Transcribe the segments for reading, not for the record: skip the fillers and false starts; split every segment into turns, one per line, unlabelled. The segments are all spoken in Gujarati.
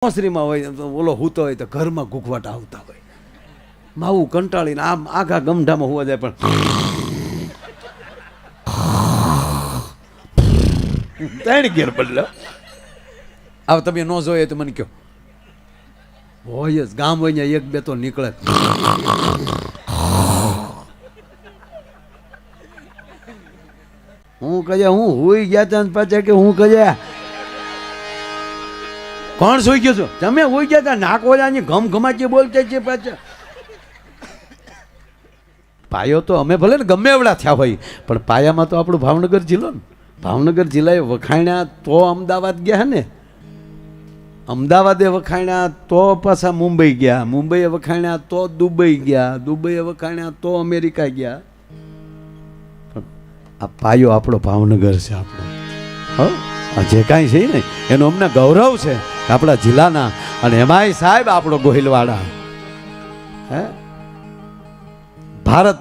મોસરીમાં હોય તો ઓલો હૂતો હોય તો ઘરમાં ઘૂંઘવાટ આવતા હોય. માવું કંટાળીને આમ આખા ગમઢામાં હોવા જાય પણ ત્રણ ઘેર બદલો. હવે તમે ન જોઈએ તો મને કહો, હોય જ ગામ હોય ને એક બે તો નીકળે. હું કહે હું હોઈ ગયા તા પાછા કે હું કહે કોણ સોઈ ગયો છો? તમે હોઈ ગયા તા નાકોજાની ઘમ ઘમાચી બોલતા છે પાછા. પાયો તો અમે ભલે ને ગમે એવડા થયા હોય પણ પાયામાં તો આપણું ભાવનગર જિલ્લો ને. ભાવનગર જિલ્લાએ વખાણ્યા તો અમદાવાદ ગયા ને, અમદાવાદે વખાણ્યા તો પાછા મુંબઈ ગયા, મુંબઈએ વખાણ્યા તો દુબઈ ગયા, દુબઈએ વખાણ્યા તો અમેરિકા ગયા. આ પાયો આપણો ભાવનગર છે. આપણો જે કાંઈ છે ને એનો અમને ગૌરવ છે આપણા જિલ્લાના. અને એમાંય સાહેબ આપણો ગોહિલવાડા હે ભારત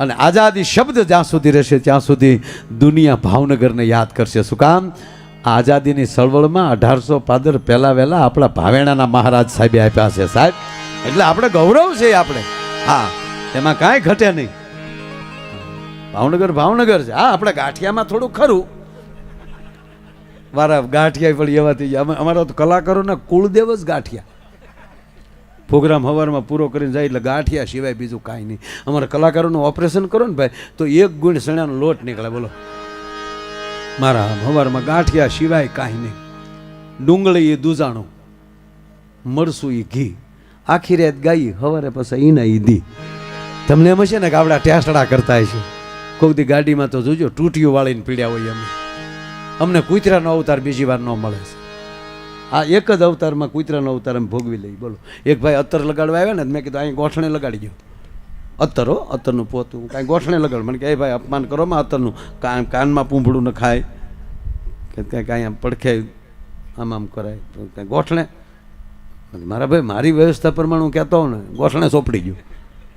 અને આઝાદી શબ્દ જ્યાં સુધી રહેશે ત્યાં સુધી દુનિયા ભાવનગરને યાદ કરશે. શું કામ? આઝાદીની ચળવળમાં 1800 પાદર પહેલા વહેલા આપણા ભાવેણાના મહારાજ સાહેબે આપ્યા છે સાહેબ. એટલે આપણે ગૌરવ છે આપણે. હા, એમાં કાંઈ ઘટે નહીં. ભાવનગર ભાવનગર છે. હા, આપણે ગાંઠિયામાં થોડું ખરું મારા ગાંઠિયા પણ એવા થઈ ગયા. અમારા તો કલાકારોના કુળદેવ જ ગાંઠિયા. પ્રોગ્રામ સવારમાં પૂરો કરીને જાય એટલે ગાંઠિયા સિવાય બીજું કાંઈ નહીં. અમારા કલાકારોનું ઓપરેશન કરો ને ભાઈ તો 1 ગુણ સણાનો લોટ નીકળે. બોલો, મારા સવારમાં ગાંઠિયા સિવાય કાંઈ નહીં. ડુંગળી એ દૂજાણું, મરસું એ ઘી, આખી રાત ગાઈ સવારે પછી ઈના ઈ દી. તમને એમ હશે ને કે આપણા ટેસડા કરતા છે. કોઈક દી ગાડીમાં તો જોજો ટૂટીઓ વાળીને પીડ્યા હોય. અમને કૂતરાનો અવતાર બીજી વાર ન મળે છે. આ એક જ અવતારમાં કૂતરાનો અવતાર અમે ભોગવી લઈ. બોલો, એક ભાઈ અત્તર લગાડવા આવ્યા ને મેં કીધું અહીં ગોઠણે લગાડી ગયો. અત્તર હો, અત્તરનું પોતું કાંઈ ગોઠણે લગાડ. મને કે ભાઈ અપમાન કરો માં અત્તરનું, કાનમાં પૂંભળું ન ખાય કે કાંઈ આમ પડખે આમ આમ કરાય કાંઈ ગોઠણે. મારા ભાઈ મારી વ્યવસ્થા પ્રમાણે હું કહેતો હોઉં ને ગોઠણે સોંપડી ગયું.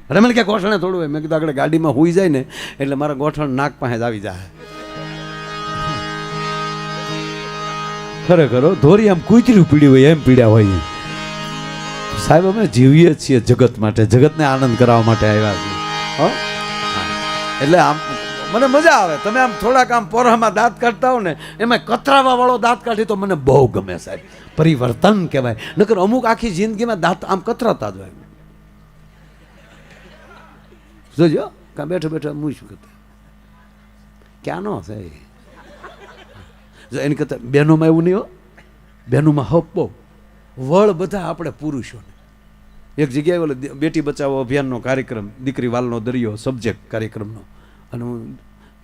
અરે મને ક્યાં ગોઠણે થોડું હોય. મેં કીધું આગળ ગાડીમાં હોઈ જાય ને એટલે મારા ગોઠણ નાક પાસે જ આવી જાય. ખરેખર ધોરી આમ કૂતર્યું પીડ્યું હોય એમ પીડ્યા હોય. સાહેબ અમે જીવીએ છીએ જગત માટે, જગતને આનંદ કરાવવા માટે આવ્યા છીએ. એટલે આમ મને મજા આવે. તમે આમ થોડાક આમ પોરામાં દાંત કાઢતા હો ને એમાં કતરાવા વાળો દાંત કાઢી તો મને બહુ ગમે સાહેબ. પરિવર્તન કહેવાય. નકર અમુક આખી જિંદગીમાં દાંત આમ કતરાતા જ હોય. જોજો કાં બેઠા બેઠા હું શું કરતા ક્યાં નો થાય. એની કરતાં બહેનોમાં એવું નહીં હો. બહેનોમાં હપ બહુ વળ બધા આપણે પુરુષોને. એક જગ્યાએ ઓલો બેટી બચાવો અભિયાનનો કાર્યક્રમ, દીકરી વાલનો દરિયો સબ્જેક્ટ કાર્યક્રમનો, અને હું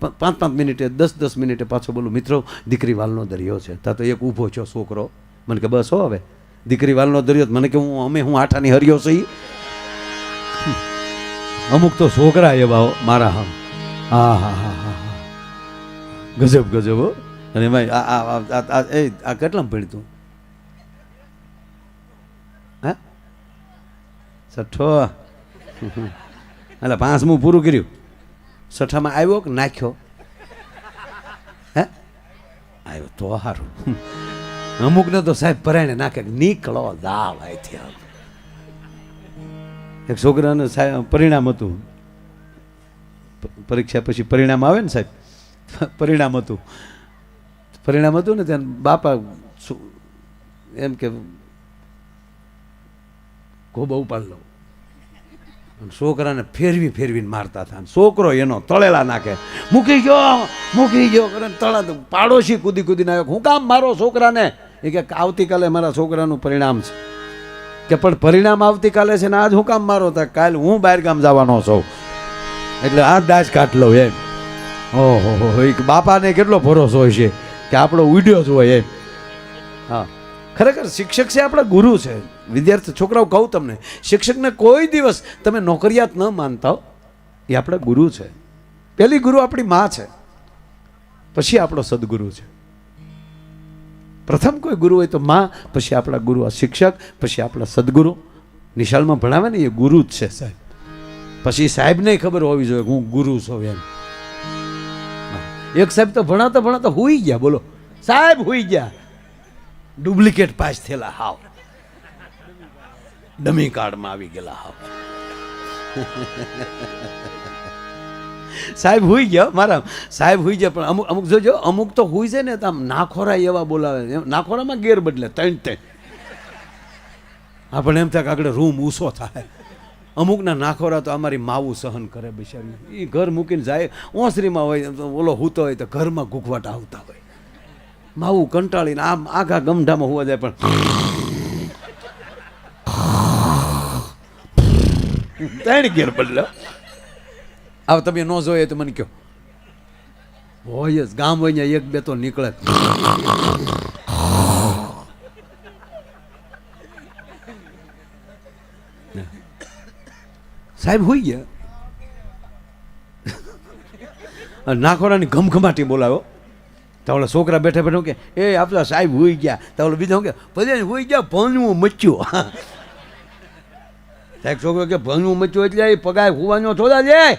5-5 મિનિટે 10-10 મિનિટે પાછો બોલું મિત્રો દીકરી વાલનો દરિયો છે. ત્યાં તો એક ઊભો છો છોકરો. મને કે બસ હો હવે દીકરી વાલનો દરિયો. મને કે હું આઠાની હરિયો સહી. અમુક તો છોકરા એવા મારા. હા હા હા હા હા ગજબ ગજબ હો. અને ભાઈ આ કેટલામાં ભણતું? હે 6 એટલે 5મું પૂરું કર્યું. 6માં આવ્યો કે નાખ્યો? હે આવ્યો તો સારું. અમુકને તો સાહેબ પરાયણે નાખે નીકળો દાવ અહીંથી. એક છોકરાને સાહેબ પરિણામ હતું. પરીક્ષા પછી પરિણામ આવે ને સાહેબ, પરિણામ હતું ને ત્યાં બાપા એમ કે ગોબા ઉપાડ લો. છોકરાને ફેરવીને મારતા હતા. છોકરો એનો તળેલા નાખે, મૂકી ગયો કરે તળા. પાડોશી કૂદીને આવ્યો, હું કામ મારો છોકરાને? એ કે આવતીકાલે મારા છોકરાનું પરિણામ છે. કે પણ પરિણામ આવતીકાલે છે ને આજ હું કામ મારો? તા કાલ હું બહાર ગામ જવાનો છું એટલે આ દાજ કાઢ લઉં એમ. ઓહો, બાપાને કેટલો ભરોસો હોય છે કે આપણો ઉડ્યો જ હોય એમ. હા, ખરેખર શિક્ષક છે આપણા ગુરુ છે. વિદ્યાર્થી છોકરાઓ કહું તમને, શિક્ષકને કોઈ દિવસ તમે નોકરિયાત ન માનતા હો. એ આપણા ગુરુ છે. પહેલી ગુરુ આપણી માં છે, પછી આપણો સદગુરુ છે. પ્રથમ કોઈ ગુરુ હોય તો માં, પછી આપણા ગુરુ આ શિક્ષક, પછી આપણા સદગુરુ. નિશાળમાં ભણાવે ને એ ગુરુ જ છે સાહેબ. પછી સાહેબને ખબર હોવી જોઈએ હું ગુરુ છું એમ. એક સાહેબ તો ભણાતા હુઈ ગયા. બોલો સાહેબ હુઈ ગયા. ડુપ્લિકેટ પાસ થયેલા હાવ. ડમી કાર્ડમાં આવી ગયેલા હાવ. સાહેબ હુઈ ગયા મારા, સાહેબ હુઈ ગયા, પણ અમુક અમુક જોજો, અમુક તો હુઈ છે ને તો આમ નાખોરા એવા બોલાવે, નાખોરામાં ગેર બદલે ત્રણ આપણે એમ થાય કે આગળ રૂમ ઊંસો થાય. અમુકના નાખોરા તો અમારી માવું સહન કરે બિચારી, એ ઘર મૂકીને જાય, ઓસરીમાં હોય ઓલો હૂતો હોય તો ઘરમાં ઘૂંઘવાટ આવતા હોય, માવું કંટાળીને આમ આખા ગમઢામાં હોવા જાય પણ ત્રણ ગેર બદલ્યો. હવે તમે ન જોઈએ તો મને કહો, હોય જ ગામ હોય ને એક બે તો નીકળે. સાહેબ હોઈ ગયા, નાખોરાની ઘમઘમાટી બોલાવો તો ઓલા છોકરા બેઠા બેઠા કે એ આપણા સાહેબ હોઈ ગયા, તો ઓલો બીજા કે પછી હોઈ ગયા ભણવું મચ્યું. સાહેબ છોકરો કે ભણવું મચ્યું એટલે એ પગાર હોવાનો થોડા જાય,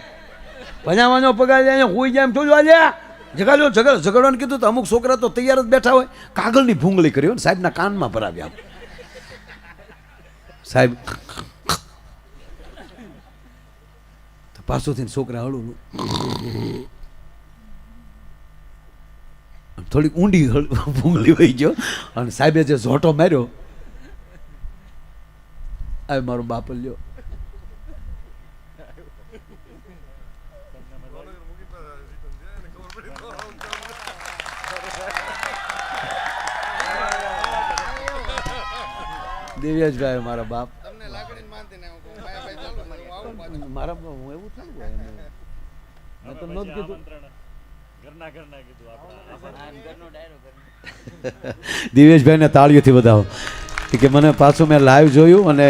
ભણાવવાનો પગાર જાય, હોઈ જાય એમ થોડવા જાય. ઝઘડવાનું કીધું તો અમુક છોકરા તો તૈયાર જ બેઠા હોય, કાગળની ભૂંગળી કરી હોય, સાહેબના કાનમાં ભરાવ્યા. સાહેબ પાછું થઈને છોકરા હળવું થોડીક ઊંડી ભૂંગળી વહી ગયો, અને સાહેબે જે ઝોટો માર્યો, આ મારો બાપ લ્યો. દેવ્યાજભાઈ મારા બાપ, મારા હું એવું થયું તો નહોતું કીધું. દિવેશભાઈને તાળીઓથી વધાવો કે મને પાછું મેં લાઈવ જોયું અને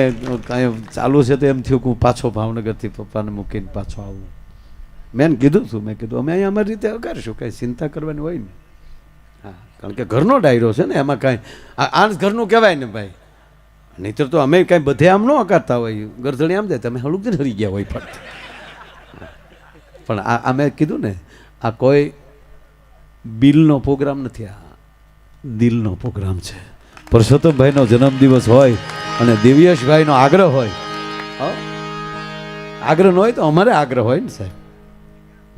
કાંઈ ચાલુ છે તો એમ થયું કે હું પાછો ભાવનગરથી પપ્પાને મૂકીને પાછો આવું. મેં કીધું છું, મેં કીધું અમે અહીંયા અમારી રીતે અગાડશું, કાંઈ ચિંતા કરવાની હોય ને. હા, કારણ કે ઘરનો ડાયરો છે ને, એમાં કાંઈ આ ઘરનું કહેવાય ને ભાઈ. નહીંતર તો અમે કાંઈ બધે આમ ન અકારતા હોય, ગરધણી આમ જાય તમે હળુક હરી ગયા હોય ફટ. પણ આ મેં કીધું ને, આ કોઈ બિલનો પ્રોગ્રામ નથી, આ દિલનો પ્રોગ્રામ છે. પરસોત્તમભાઈનો જન્મદિવસ હોય અને દિવ્યેશભાઈનો આગ્રહ હોય, આગ્રહ ન હોય તો અમારે આગ્રહ હોય ને સાહેબ.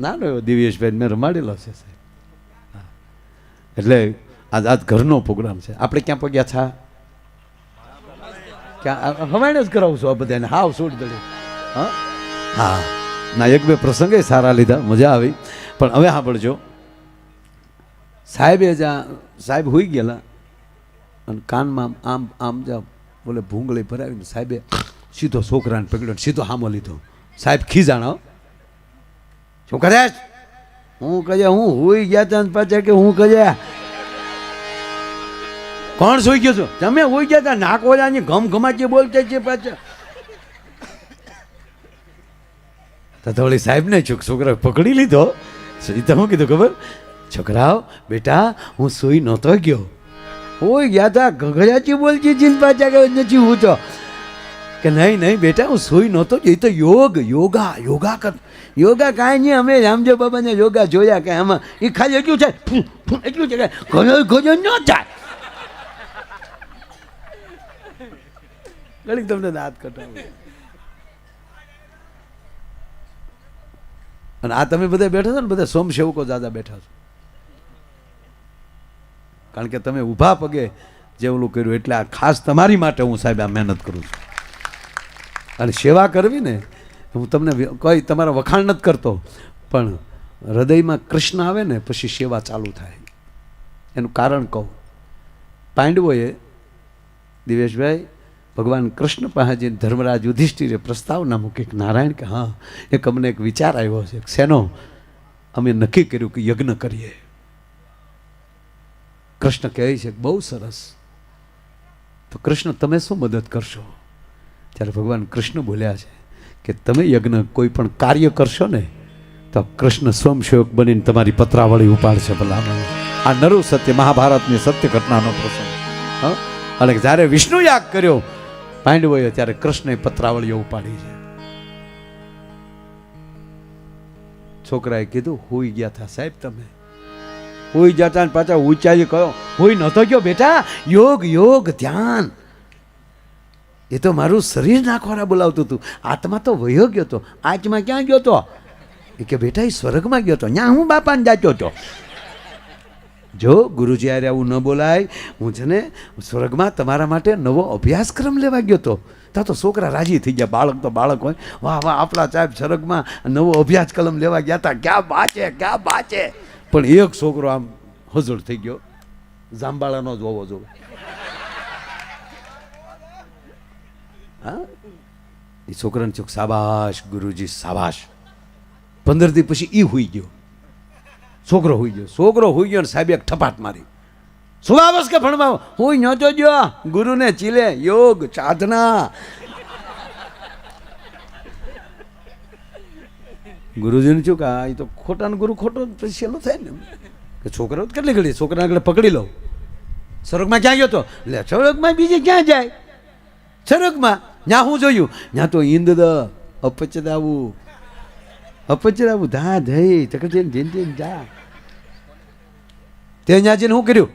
ના રહ્યો દિવ્યેશભાઈ મેં રમાડેલો છે સાહેબ. એટલે આજ ઘરનો પ્રોગ્રામ છે. આપણે ક્યાં પગ્યા છા? ક્યાં હવાઈને જ કરાવું છું આ બધાને, હાવ છોડી દે. હા હા, ના એક બે પ્રસંગે સારા લીધા, મજા આવી. પણ હવે સાંભળજો, સાહેબે જ્યાં સાહેબ હોઈ ગયેલા અને કાનમાં આમ આમ જ્યાં બોલે ભૂંગળી ભરાવીને સાહેબે સીધો છોકરાને પકડ્યો, સીધો હામો લીધો. સાહેબ ખીજાણો, શું કરે? હું કહે હું હોઈ ગયા હતા પાછા કે હું કહે કોણ સોઈ ગયો છો? તમે હોઈ ગયા હતા, નાકોરાની ઘમઘમાટી બોલતા છે પાછા. તો વળી સાહેબ ને છોકરા પકડી લીધો. એ તો શું કીધું ખબર? છોકરાઓ બેટા હું સોઈ નહોતો ગયો, હોઈ ગયા હતા, ઘઘરાચી બોલતી છે પાછા કે નથી હું તો કે નહીં નહીં બેટા હું સોઈ નહોતો. એ તો યોગા યોગા કર, યોગા કાંઈ નહીં, અમે રામદેવ બાબાને યોગા જોયા કે આમાં એ ખાલી એટલું છે, એટલું છે કે ઘણો ન થાય. ઘણી તમને દાંત કટાવું. અને આ તમે બધા બેઠા છો ને, બધા સોમસેવકો દાદા બેઠા છો, કારણ કે તમે ઊભા પગે જે ઓલું કર્યું, એટલે આ ખાસ તમારી માટે હું સાહેબ આ મહેનત કરું છું. અને સેવા કરવી ને, હું તમને કોઈ તમારા વખાણ નથી કરતો, પણ હૃદયમાં કૃષ્ણ આવે ને પછી સેવા ચાલુ થાય. એનું કારણ કહું. પાંડવોએ દિવેશભાઈ ભગવાન કૃષ્ણ પાસે જઈને ધર્મરાજ યુધિષ્ઠિરે પ્રસ્તાવના મૂકી કે નારાયણ કે હા એક અમને એક વિચાર આવ્યો છે. શેનો? અમે નક્કી કર્યું કે યજ્ઞ કરીએ. કૃષ્ણ કહે છે બહુ સરસ, તો કૃષ્ણ તમે શું મદદ કરશો? ત્યારે ભગવાન કૃષ્ણ બોલ્યા છે કે તમે યજ્ઞ કોઈ પણ કાર્ય કરશો ને તો કૃષ્ણ સ્વયંસેવક બનીને તમારી પત્રાવળી ઉપાડશે. ભલામણ આ નરુ સત્ય મહાભારતની સત્ય ઘટનાનો પ્રસંગ. હા, અને જ્યારે વિષ્ણુ યાગ કર્યો પાંડવોએ ત્યારે કૃષ્ણએ પત્રાવળીઓ ઉપાડી છે. છોકરાએ કીધું હોઈ ગયા હતા સાહેબ, તમે હોઈ જતા ને પાછા ઊંચાઈ કયો હોઈ નતો ગયો બેટા, યોગ યોગ ધ્યાન. એ તો મારું શરીર નાખવાના બોલાવતું હતું, આત્મા તો વયો ગયો હતો. આત્મા ક્યાં ગયો હતો? એ કે બેટા એ સ્વર્ગમાં ગયો હતો, ત્યાં હું બાપાને જાચ્યો હતો. જો ગુરુજી આરે આવું ન બોલાય. હું છે ને સ્વર્ગમાં તમારા માટે નવો અભ્યાસક્રમ લેવા ગયો હતો. ત્યાં તો છોકરા રાજી થઈ ગયા, બાળક તો બાળક હોય, વાહ વાહ આપણા સાહેબ સ્વર્ગમાં નવો અભ્યાસક્રમ લેવા ગયા હતા, ક્યાં બાચે ક્યાં બાચે. પણ એક છોકરો આમ હજળ થઈ ગયો, જાંબાળાનો જ હોવો જોવે. હા, એ છોકરાને ચોક સાબાશ ગુરુજી સાબાશ. 15 દી પછી એ હુઈ ગયો, છોકરો હુઈ ગયો. છોકરો હુઈ ગયો ને સાહેબ એક ઠપાટ મારી, સુવાવસ કે ભણવા હુઈ નહોતો જો ગુરુને ચીલે યોગ સાધના. ગુરુજીને શું કે એ તો ખોટા ગુરુ ખોટો પછી છેલ્લો થાય ને કે છોકરો કેટલી ઘડી છોકરા આગળ પકડી લઉં. સ્વર્ગમાં ક્યાં ગયો તો? લે સ્વર્ગમાં બીજે ક્યાં જાય? સ્વર્ગમાં ત્યાં હું જોયું, ત્યાં તો ઈંદ અપચદાવું અપચદાવું ધા ધઈ તકડીને જીન જા. તે ત્યાં જઈને શું કર્યું?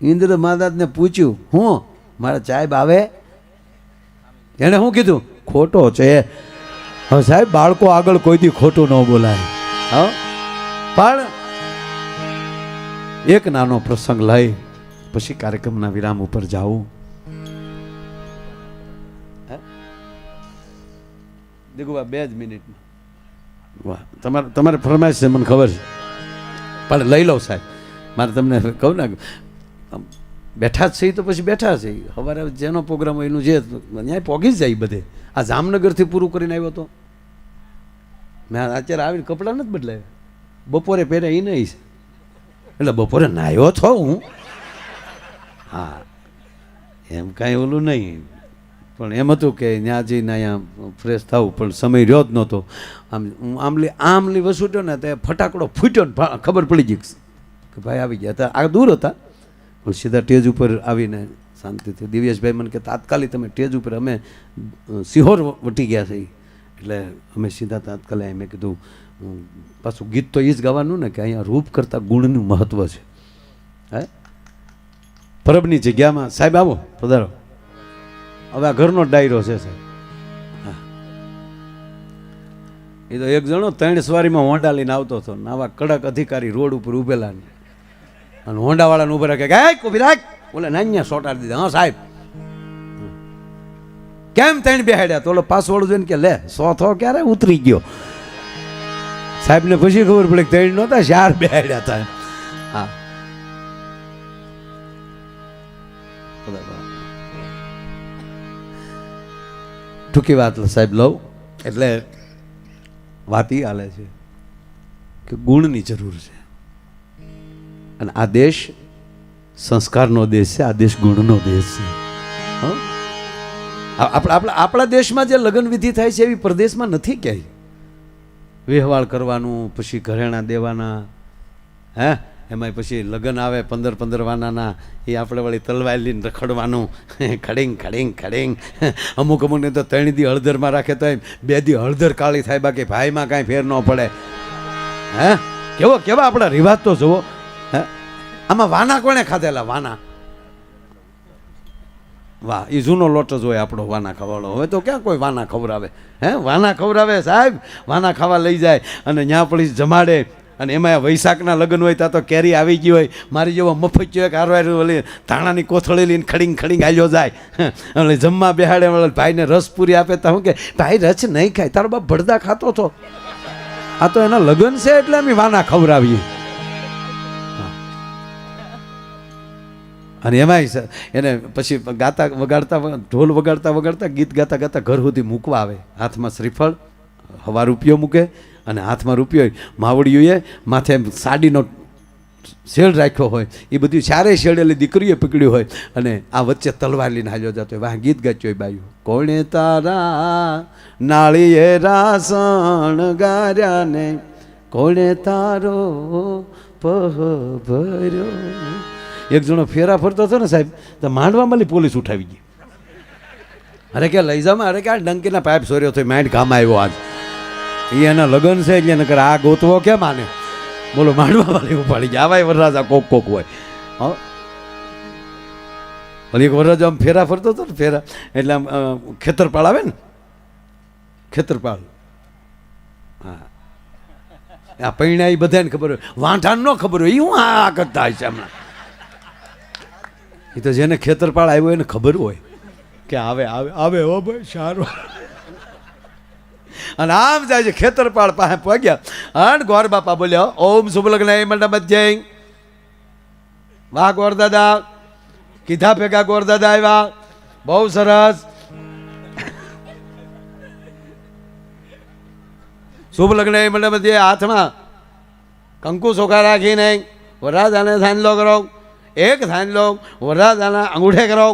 ઇન્દ્ર મહારાજને પૂછ્યું, હું મારા સાહેબ આવે? એણે શું કીધું? ખોટો છે. હવે સાહેબ બાળકો આગળ કોઈથી ખોટું ન બોલાય. હા, પણ એક નાનો પ્રસંગ લઈ પછી કાર્યક્રમના વિરામ ઉપર જાઉં. દીકુબા 2 જ મિનિટમાં. વાહ, તમારે ફરમાઈશ છે મને ખબર છે, પણ લઈ લો સાહેબ. મારે તમને કહું ને બેઠા જ છે તો પછી બેઠા છે. સવારે જેનો પ્રોગ્રામ હોય એનું જે ત્યાં પોગી જ જાય બધે. આ જામનગરથી પૂરું કરીને આવ્યો હતો મેં. અત્યારે આવીને કપડાં નથી બદલાયા, બપોરે પહેરે એ નહીં છે એટલે બપોરે નાહ્યો છો હું. હા, એમ કાંઈ ઓલું નહીં, પણ એમ હતું કે ત્યાં જઈને અહીંયા ફ્રેશ થવું, પણ સમય રહ્યો જ નહોતો. આમલી વસૂટ્યો ને તે ફટાકડો ફૂટ્યો ને ખબર પડી ગઈ કે ભાઈ આવી ગયા હતા. આ દૂર હતા પણ સીધા સ્ટેજ ઉપર આવીને શાંતિથી દિવ્યેશભાઈ મને કે તાત્કાલિક તમે સ્ટેજ ઉપર, અમે સિહોર વટી ગયા છે એટલે અમે સીધા તાત્કાલિક. મેં કીધું પાછું ગીત તો એ જ ગાવાનું ને કે અહીંયા રૂપ કરતાં ગુણનું મહત્ત્વ છે. હે, પરબની જગ્યામાં સાહેબ આવો પધારો. હવે આ ઘરનો ડાયરો છે સાહેબ. હા, એ તો એક જણો 3 સવારીમાં હોંડા લઈને આવતો હતો ને આવા કડક અધિકારી રોડ ઉપર ઉભેલા ને, અને હોંડાવાળાને ઉભા રાખે કે ઉભી રાખ, બોલે નાન્યા સોટાડી દીધા. હા સાહેબ કેમ 3 બેહાડ્યા? તો ઓલો પાસવર્ડ જોઈને કે લે 100 થો ક્યારે ઉતરી ગયો. સાહેબને પછી ખબર પડે કે 3 નહોતા 4 બેહાડ્યા હતા. હા, ટૂંકી વાત સાહેબ લઉં એટલે વાત એ હાલે છે કે ગુણની જરૂર છે. અને આ દેશ સંસ્કારનો દેશ છે, આ દેશ ગુણનો દેશ છે. આપણા દેશમાં જે લગ્ન વિધિ થાય છે એવી પ્રદેશમાં નથી ક્યાંય. વહેવાળ કરવાનું, પછી ઘરેણા દેવાના, હે એમાં પછી લગ્ન આવે 15 વાનાના, એ આપણે વળી તલવાર લઈને રખડવાનું, ખડીંગ ખડીંગ ખડીંગ. અમુકને તો 3 દી હળદરમાં રાખે તો એમ 2 દી હળદર કાળી થાય, બાકી ભાઈમાં કાંઈ ફેર ન પડે. હે, કેવા આપણા રિવાજ તો જુઓ. હે, આમાં વાના કોણે ખાધેલા? વાના, વાહ, એ જૂનો લોટ જ હોય આપણો વાના ખાવાળો. હવે તો ક્યાં કોઈ વાના ખવડાવે? હે, વાના ખવડાવે સાહેબ, વાના ખાવા લઈ જાય અને ત્યાં પડી જમાડે. અને એમાં વૈશાખના લગ્ન હોય ત્યાં તો કેરી આવી ગઈ હોય, મારી જેવો મફત એક હારવાર ઓલી ધાણાની કોથળી લઈને ખડીંગ ખડીંગ આવ્યો જાય. એટલે જમવા બેહાડે, ભાઈને રસ પૂરી આપે તો હું કે ભાઈ રસ નહીં ખાય, તારો બાપ ભડદા ખાતો હતો. આ તો એના લગ્ન છે એટલે અમે વાના ખવડાવીએ. અને એમાંય એને પછી ગાતા વગાડતા, ઢોલ વગાડતા વગાડતા, ગીત ગાતા ગાતા ઘર સુધી મૂકવા આવે. હાથમાં શ્રીફળ, હવા રૂપિયો મૂકે, અને હાથમાં રૂપિયો માવડીઓએ માથે સાડીનો શેડ રાખ્યો હોય, એ બધું 4 શેડેલી દીકરીએ પકડ્યું હોય, અને આ વચ્ચે તલવાર લઈને હાલ્યો જતો હોય. વાહ, ગીત ગાચ્યો હોય બાયું. કોણે તારા નાળીએ રાસણ ગાર્યા ને, કોણે તારો પહ ભર્યો. એક જણો ફેરા ફરતો હતો ને સાહેબ, તો માંડવામાં પોલીસ ઉઠાવી ગઈ. અરે કે લઈ જામાં, અરે કે આ ડંકીના પાઇપ સોર્યો તો માઇન્ડ કામ આવ્યો આજ. એ એના લગ્ન છે એટલે નકર આ ગોતવો કેમ આને? બોલો, માંડવા વાળી ઉપાડી ગયા. આવાય વરરાજા કોક હોય. એક વરરાજ આમ ફેરા ફરતો હતો ને ફેરા, એટલે આમ ખેતરપાળ આવે ને, ખેતરપાળ, હા, આ પૈણા એ બધાને ખબર હોય, વાંઢાને ન ખબર હોય, એ હું આ કરતા હશે હમણાં. એ તો જેને ખેતરપાળ આવ્યો એને ખબર હોય કે આવે આવે આવે હો ભાઈ સારું. અને આમ જાય છે ખેતરપાળ પાસે પગ્યા અને ગોર બાપા બોલ્યા ઓમ શુભ લગ્ન મંડપ જય. વાહ ગોર દાદા, કીધા ભેગા ગોર દાદા આવ્યા, બહુ સરસ. શુભ લગ્ન મંડપ જે હાથમાં કંકુ ચોખા રાખીને વરરાજાને સાંજલો કરો, એક સાંજલો વરરાજાના અંગૂઠે કરો,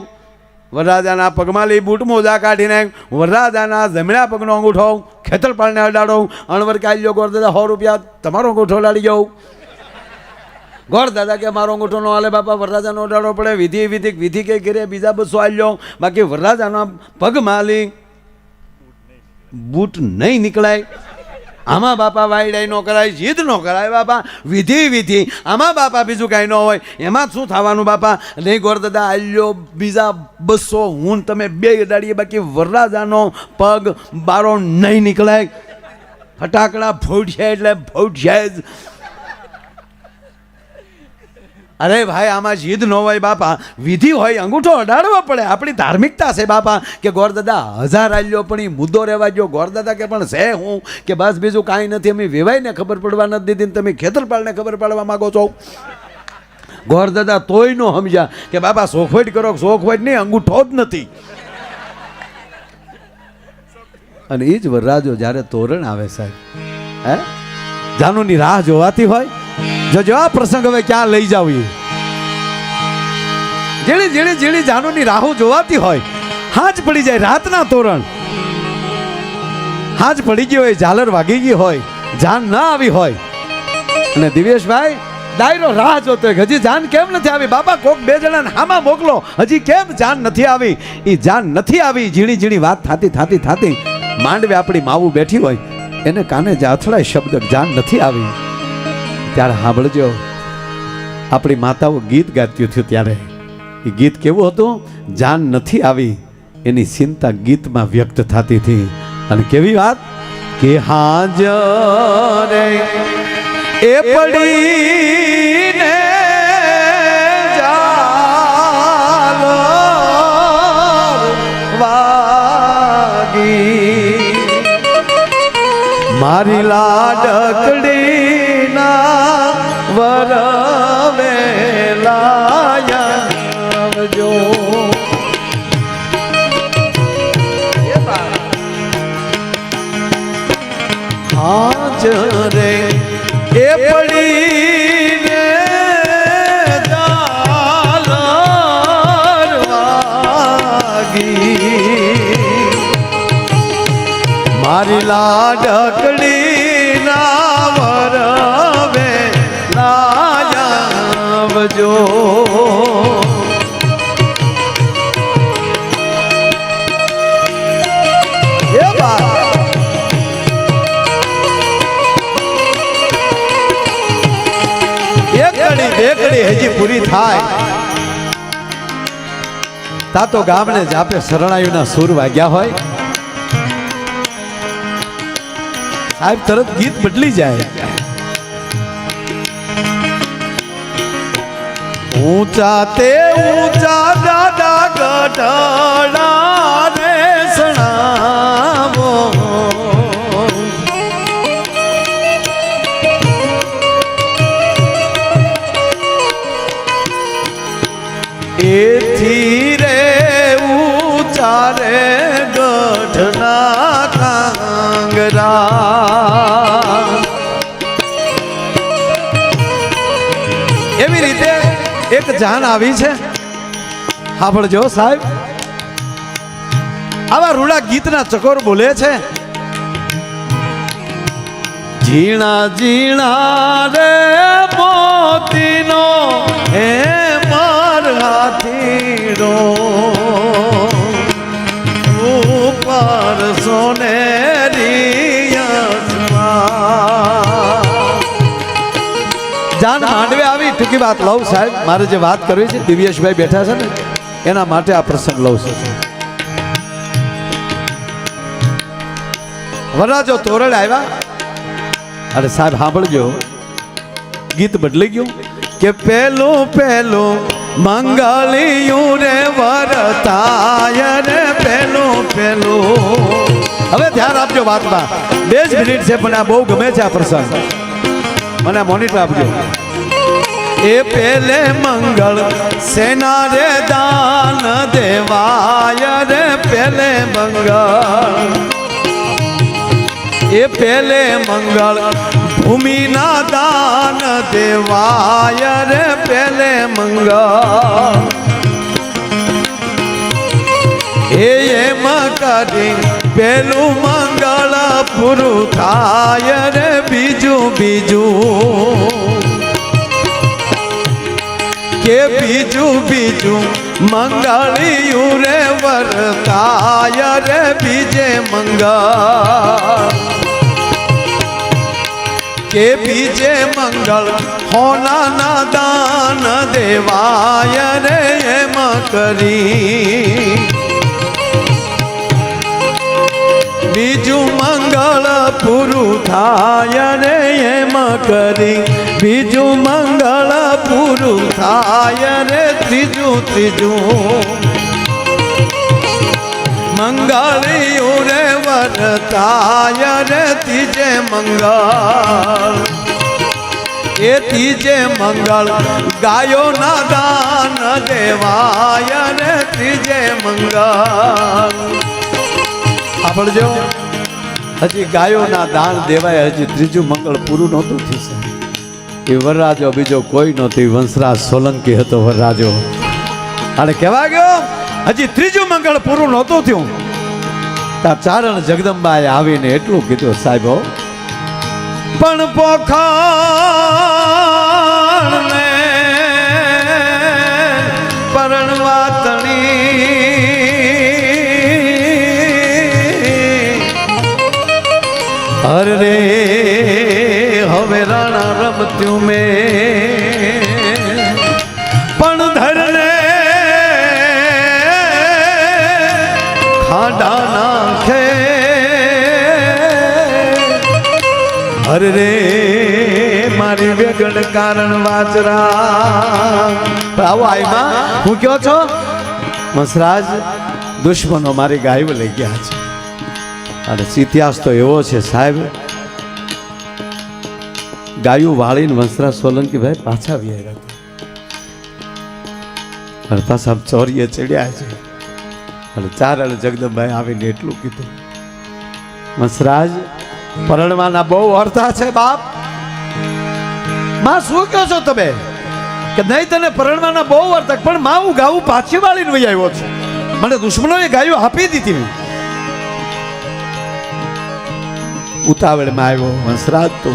વરરાજાના પગમાં લઈ બૂટ મોજા કાઢીને વરરાજાના જમણા પગનો અંગૂઠો ખેતરપાળને અડાડો, અણવર કાઢી લો ગોર દાદા 100 રૂપિયા તમારો અંગૂઠો અડાડી જાઉં. ગોર દાદા કે મારો અંગૂઠો નો હાલે બાપા, વરરાજાનો અડાડવો પડે, વિધિ વિધિ વિધિ કે ઘરે બીજા 200 આલ્યો, બાકી વરરાજાના પગમાં લઈ બૂટ નહીં નીકળાય. આમાં બાપા વાયડાઈ ન કરાય, જીદ ન કરાય બાપા, વિધિ વિધિ આમાં બાપા બીજું કાંઈ ન હોય. એમાં શું થવાનું બાપા? નહીં ગોર દાદા આલ્યો બીજા 200 હું તમે 2 અડાડીએ, બાકી વરરાજાનો પગ બારો નહીં નીકળાય. ફટાકડા ફૂટશે એટલે ફૂટશે જ. અરે ભાઈ આમાં જીદ ન હોય બાપા, વિધિ હોય, અંગૂઠો અડાડવો પડે, આપણી ધાર્મિકતા છે બાપા. કે ગોર દાદા 1000 આલ્યો પણ એ મુદ્દો રહેવા ગયો. ગોર દાદા કે પણ છે હું કે બસ બીજું કાંઈ નથી, અમે વેવાઈને ખબર પડવા નથી દીધી ને તમે ખેતરપાળને ખબર પાડવા માગો છો. ગોર દાદા તોય ન સમજ્યા કે બાપા સોખવટ કરો, સોખવટ નહીં, અંગૂઠો જ નથી. અને એ જ વરરાજો જ્યારે તોરણ આવે સાહેબ, હે જાનુની રાહ જોવાતી હોય. જો આ પ્રસંગ હવે ક્યાં લઈ જાવ, જેડી જેડી જેડી જાનુની રાહો જોવાતી હોય, હાજ પડી જાય રાતના તોરણ, હાજ પડી ગઈ હોય, ઝાલર વાગી ગઈ હોય, જાન ના આવી હોય, અને દિવેશભાઈ ડાયરો રાહ જોતો હોય હજી જાન કેમ નથી આવી. બાપા કોક 2 જણાને હામાં મોકલો, હજી કેમ જાન નથી આવી. એ જાન નથી આવી, ઝીણી ઝીણી વાત થાતી થાતી થાતી માંડવે આપણી માવું બેઠી હોય, એને કાને જ અથડાય શબ્દ જાન નથી આવી. ત્યારે સાંભળજો, આપણી માતાઓ ગીત ગાતી થયું ત્યારે એ ગીત કેવું હતું? જાન નથી આવી એની ચિંતા ગીતમાં વ્યક્ત થતી હતી. અને કેવી વાત કે હાજ રે એ પડીને જાલો વાગી મારી લાડકડી વરવેલાયજો. હાજ રે એ પડીને ઝાલર વાગી મારી લાડકડી ના વરવે લાયવજો. હજી પૂરી થાય તા તો ગામને જાપે શરણાઈના સૂર વાગ્યા હોય સાહેબ, તરત ગીત બદલી જાય. ઊંચા તે ઊંચા દાદા ગઢડા રે સણાવો, એથી રે ઊંચા રે ગઢના કાંગરા. એવી રીતે એક જાન આવી છે. સાંભળજો સાહેબ, આવા રૂડા ગીતના ચકોર બોલે છે. ઝીણા ઝીણા રે મોતીનો હે માર હાથીડો ઉપર સોનેરી જાન માંડવે આવી. ટૂંકી વાત લઉં સાહેબ, મારે જે વાત કરવી છે, દિવ્યેશભાઈ બેઠા છે ને, એના માટે આ પ્રસંગ લઉં છું. વરરાજો તોરડે આવ્યા અરે સાહેબ સાંભળજો, ગીત બદલાઈ ગયું કે પેલું પેલું મંગળિયું રે વરતાય રે પેલું પેલું. હવે ધ્યાન આપજો વાતમાં, 2 જ મિનિટ છે પણ આ બહુ ગમે છે આ પ્રસંગ, મને મોનિટર આપજો. એ પેલે મંગળ સેના રે દાન દેવાય રે પેલે મંગળ. એ પેલે મંગળ ભૂમિના દાન દેવાય રે પેલે મંગળ. એમ કરી પેલું મંગળ પૂરું થાય રે બીજું બીજું, કે બીજું બીજું મંગળિયું રે વરતાય રે બીજે મંગળ. કે બીજે મંગળ હોનાના દાન દેવાય રે એમ કરી. બીજું મંગળ પૂરું થાય રે એમ કરી, બીજું મંગળ પૂરું થાય રે ત્રીજું ત્રીજું મંગળિયું રે વરતાય રે ત્રીજે મંગળ. એ ત્રીજે મંગળ ગાયોના દાન દેવાય રે ત્રીજે મંગળ. સાંભળજો, હજી ગાયોના દાન દેવાય, હજી ત્રીજું મંગળ પૂરું નહોતું થયું. એ વરરાજો બીજો કોઈ નહોતી, વંશરાજ સોલંકી હતો વરરાજો. અને કહેવા ગયો હજી ત્રીજું મંગળ પૂરું નહોતું થયું, ત્યાં ચારણ જગદંબાએ આવીને એટલું કીધું, સાહેબો પણ પોખાણને પરણવા તણી અરે રે હવે રાણા રમત્યું મેં પણ ધરને ખાડા નાખે. અરે રે મારી વેગણ કારણ વાચરા. આવો આઈમાં હું કયો છો મસરાજ, દુશ્મનો મારી ગાયો લઈ ગયા છે. અને ઇતિહાસ તો એવો છે સાહેબ, ગાયું વાળીને વંશરાજ સોલંકી ભાઈ પાછા આવ્યા હતા, પાછા ચોરીએ ચડ્યા છે. અને ચારણ જગદંબાઈ આવીને એટલું કીધું, વંશરાજ પરણવાના બહુ અર્થા છે બાપ. માં શું કહો છો તમે કે નહીં તને પરણવાના બહુ અર્થ, પણ માં હું ગાવું પાછી વાળીને વહી આવ્યો છું, મને દુશ્મનોએ ગાયું આપી દીધી. ઉતાવળમાં આવ્યો વંશરાજ તો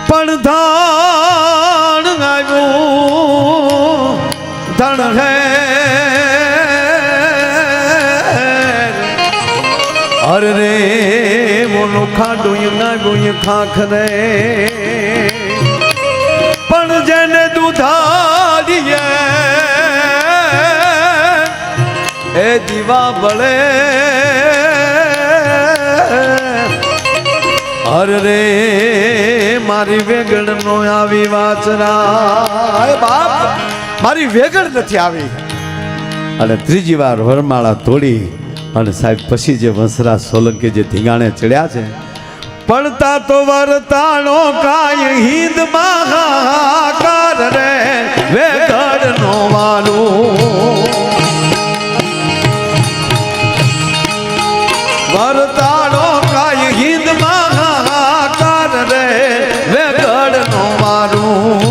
પણ ધાણ આવ્યું ધણ હે. અરે રે મોનો ખાડું આવ્યું ખાખ રે, પણ જેને દુધાડીએ એ દીવા બળે. અરે રે મારી વેગણ નો આવી વાચરા બાપ, મારી વેગણ નથી આવી. અને ત્રીજી વાર વરમાળા તોડી અને સાહેબ પછી જે વંશરાજ સોલંકી જે ધીંગાણે ચડ્યા છે, પડતા તો વરતાણો કાય હિંદ મહાકાર રે વેગણ નો વાલું. વરતાણો કાય હિંદ મહાકાર રે વેગણ નો મારું.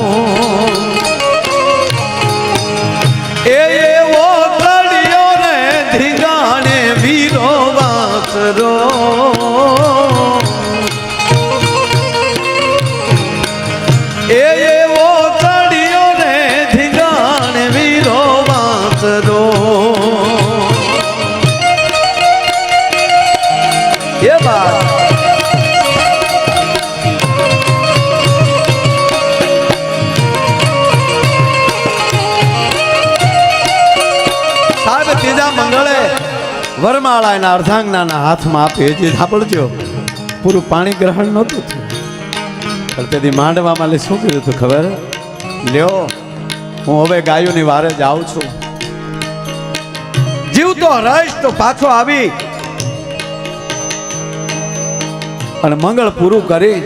એવો તળિયો રે ધીંગાણે વીરો વાસરો. એવો તળિયો રે ધીંગાણે વીરો વાસરો. એ વાત સાહેબ ત્રીજા મંગળે વરમાળા એના અર્ધાંગનાના હાથમાં આપે જે સાંભળજો પૂરું પાણી ગ્રહણ નહોતું થયું તેથી માંડવામાં લે શું કર્યું હતું ખબર લ્યો હું હવે ગાયોની વારે જાઉં છું જીવતો રહીશ તો પાછો આવી અને મંગળ પૂરું કરી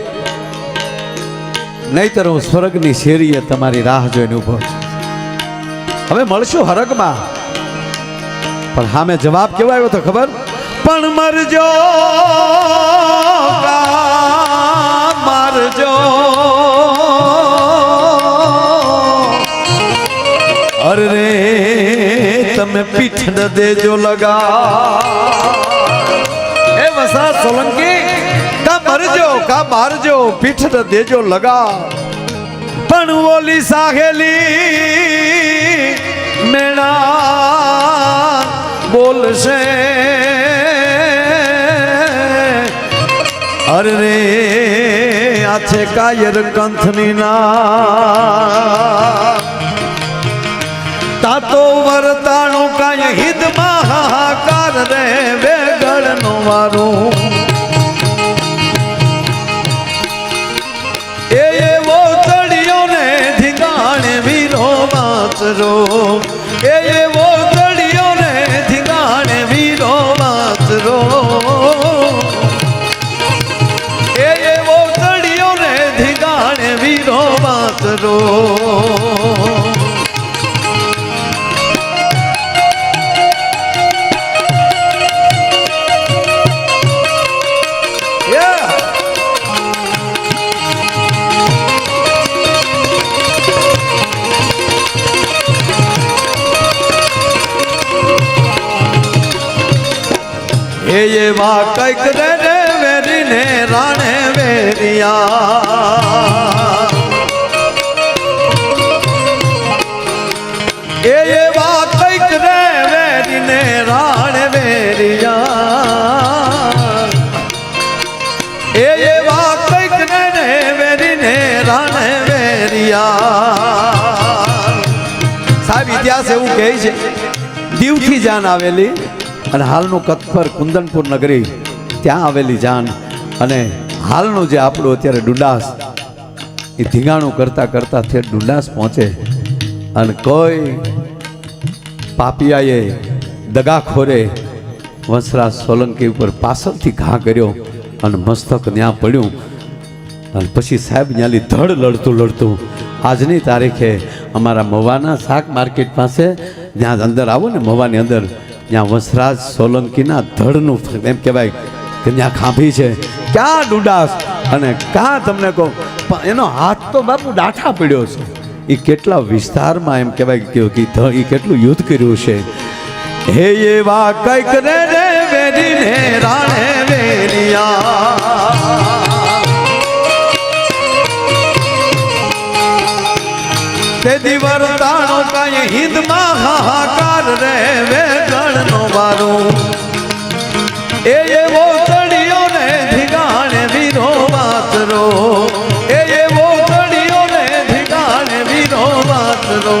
નહીતર હું સ્વર્ગની શેરીએ તમારી રાહ જોઈને ઉભો છું હવે મળશું હરગમાં પણ સામે જવાબ કેવો આવ્યો તો ખબર પણ મરજો મારજો અરે રે તમે પીઠ ન દેજો લગા એ વસરા સોલંકી કા મરજો કા મારજો પીઠ ન દેજો લગા પણ ઓલી સાહેલી મેણા બોલશે અરે રે આ છે કાયર કંથની ના તાતો વરતાણું કાય હિદમાં હાહાકાર રે વેગળનું વારું એવો તળિયો ને ધીંગાણે વીરો વાંચરો એવો તળિયો ને ધીંગાણે વીરો વાંચરો એવો તળિયો ને ધીંગાણે વીરો વાંચરો એવા કઈક રે વેરી ને રાણે વેરિયા એવા કઈક રે વેરી ને રાણે વેરિયા એવા કઈક રે વેરી ને રાણે વેરિયા સાહેબ ઇતિહાસ એવું કહે છે દીવથી જાન આવેલી અને હાલનું કતપર કુંદનપુર નગરી ત્યાં આવેલી જાન અને હાલનું જે આપણું અત્યારે ડુંડાસ એ ધીંગાણું કરતાં કરતાં તે ડુંડાસ પહોંચે અને કોઈ પાપિયાએ દગાખોરે વંશરાજ સોલંકી ઉપર પાછળથી ઘા કર્યો અને મસ્તક ત્યાં પડ્યું અને પછી સાહેબ ત્યાંથી ધડ લડતું આજની તારીખે અમારા મવાના શાક માર્કેટ પાસે જ્યાં અંદર આવો ને મવાની અંદર ત્યાં વંશરાજ સોલંકીના ધડનું એમ કહેવાય કે ત્યાં ખાંભી છે ક્યાં ડુંડાસ અને ક્યાં તમને કહો એનો હાથ તો બાપુ ડાઠા પડ્યો છે એ કેટલા વિસ્તારમાં એમ કહેવાય કે એ કેટલું યુદ્ધ કર્યું છે હે એવા કઈક રે વેરીને રાણે વેરિયા તે દિવર તાણો કાય હિંદમાં હાહાકાર રે વેગળનો વારું એવો તળિયો ને ધીંગાણે વીરો વાતરો એવો તળિયો ને ધીંગાણે વીરો વાતરો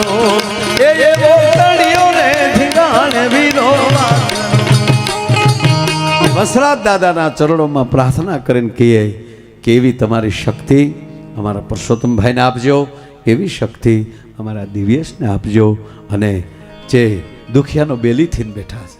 એવો તળિયો ને ધીંગાણે વીરો વાતરો વસરાજ દાદાના ચરણોમાં પ્રાર્થના કરીને કહીએ કે એવી તમારી શક્તિ અમારા પરસોત્તમભાઈને આપજો એવી શક્તિ અમારા દિવ્યેશને આપજો અને જે દુખિયાનો બેલી થઈને બેઠા છે